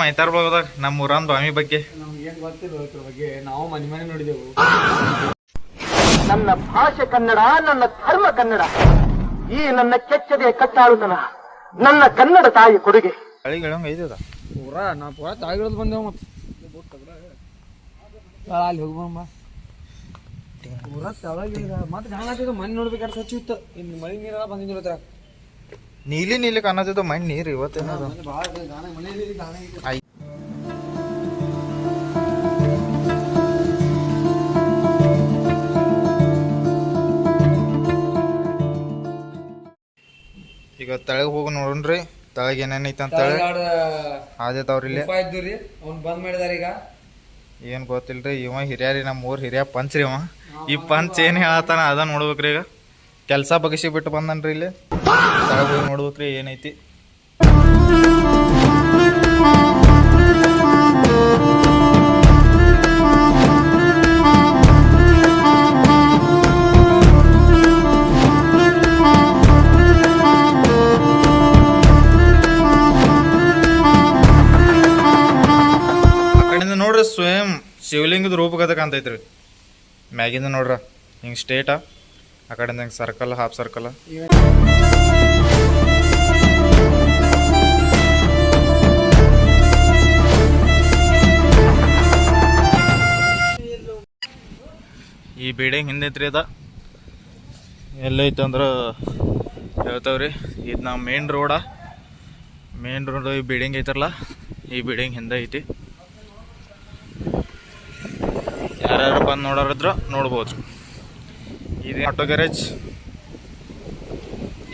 ಮಾಹಿತಾರ್ಬೋದಾಗ ನಮ್ಮ ಊರನ್ ಬಾವಿ ಬಗ್ಗೆ ನಮ್ಗೇನ್ ಗೊತ್ತಿಲ್ಲ ಇದ್ರ ಬಗ್ಗೆ. ನಾವು ಮನೆ ನೋಡಿದೆವು. ನನ್ನ ಭಾಷೆ ಕನ್ನಡ, ನನ್ನ ಧರ್ಮ ಕನ್ನಡ. ಈ ನನ್ನ ಕೆಚ್ಚದೆ ಕಟ್ಟಾಳುತನ ನನ್ನ ಕನ್ನಡ ತಾಯಿ ಕೊಡುಗೆ. ಹಳಿಗಳಂಗ ಐದದ ಪೂರಾ ತಾಯಿಗಳದ್ದು ಬಂದೇವು. ಮತ್ತೆ ಅಲ್ಲಿ ಹೋಗ್ಬಮ್ಮ ಪೂರಾ ತಳಗಿಳಿದ. ಮತ್ತೆ ಗಾಣ ಹಾಕಿದ ಮನೆ ನೋಡ್ಬೇಕಾದ್ರೆ ಹಚ್ಚಿತ್ತು. ಇನ್ನು ಮಳೆ ನೀರೆಲ್ಲ ಬಂದಿದ್ದಿಲ್ಲ ಅದ್ರ ನೀಲಿ ಕಾಣತಿದ್ದ ಮಣ್ಣು ನೀರು ಇವತ್ತೇನದ ಭಾಳ ಗಾಣ ಮನೆಯಲ್ಲಿ ಗಾಣ ಐತೆ. ಈಗ ತಳಗ್ ಹೋಗಿ ನೋಡ್ರಿ ತಳಗ ಏನೇನೈತೆ ಅಂತ ಆದೇತಾವ್ರಿ ಇಲ್ಲಿ ಅವ್ನು ಬಂದ್ ಮಾಡಿದಾರ. ಈಗ ಏನ್ ಗೊತ್ತಿಲ್ರಿ ಇವ ಹಿರಿಯರಿ ನಮ್ಮ ಊರ್ ಹಿರಿಯ ಪಂಚ್ರಿ ಇವ. ಈ ಪಂಚ್ ಏನ್ ಹೇಳತ್ತಾನ ಅದ ನೋಡ್ಬೇಕ್ರಿ. ಈಗ ಕೆಲ್ಸ ಬಗಸಿ ಬಿಟ್ಟು ಬಂದನ್ರಿ ಇಲ್ಲಿ ತಳಗ್ ಹೋಗಿ ನೋಡ್ಬೇಕ್ರಿ ಏನೈತಿ. ನೋಡ್ರಿ ಸ್ವಯಂ ಶಿವಲಿಂಗದ ರೂಪಗತ ಕಾಣ್ತೈತ್ರಿ. ಮ್ಯಾಗಿಂದ ನೋಡ್ರ ಹಿಂಗೆ ಸ್ಟೇಟ, ಆ ಕಡೆಯಿಂದ ಹಿಂಗೆ ಸರ್ಕಲ್, ಹಾಫ್ ಸರ್ಕಲ್. ಈ ಬಿಲ್ಡಿಂಗ್ ಹಿಂದೈತ್ರಿ. ಅದ ಎಲ್ಲೈತೆ ಅಂದ್ರೆ ಹೇಳ್ತಾವ್ರಿ, ಇದು ನಾವು ಮೇನ್ ರೋಡ್ ಈ ಬಿಲ್ಡಿಂಗ್ ಐತಲ್ಲ, ಈ ಬಿಲ್ಡಿಂಗ್ ಹಿಂದೆ ಐತಿ. ಯಾರ್ಯಾರು ಬಂದು ನೋಡೋರಿದ್ರು ನೋಡ್ಬೋದು. ಇದು ಆಟೋ ಗ್ಯಾರೇಜ್.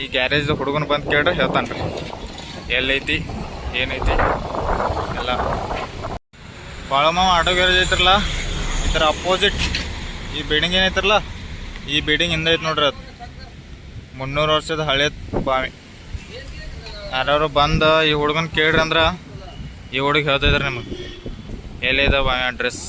ಈ ಗ್ಯಾರೇಜ್ ಹುಡುಗನ ಬಂದು ಕೇಳ್ರೆ ಹೇಳ್ತಾನ್ರಿ ಎಲ್ಲೈತಿ ಏನೈತಿ ಎಲ್ಲ. ಬಾಳಮ್ಮ ಆಟೋ ಗ್ಯಾರೇಜ್ ಐತ್ರಲ್ಲ, ಈ ಥರ ಅಪೋಸಿಟ್ ಈ ಬಿಲ್ಡಿಂಗ್ ಏನೈತ್ರಲ್ಲ, ಈ ಬಿಲ್ಡಿಂಗ್ ಹಿಂದೆ ಐತೆ ನೋಡ್ರಿ. ಅದು 300 ವರ್ಷದ ಹಳೇದು ಬಾವಿ. ಯಾರ್ಯಾರು ಬಂದು ಈ ಹುಡುಗನ ಕೇಳ್ರಿ ಅಂದ್ರೆ ಈ ಹುಡುಗ ಹೇಳ್ತಾಯಿದ್ರಿ ನಿಮಗೆ ಎಲ್ಲಿದೆ ಬಾವಿ ಅಡ್ರೆಸ್.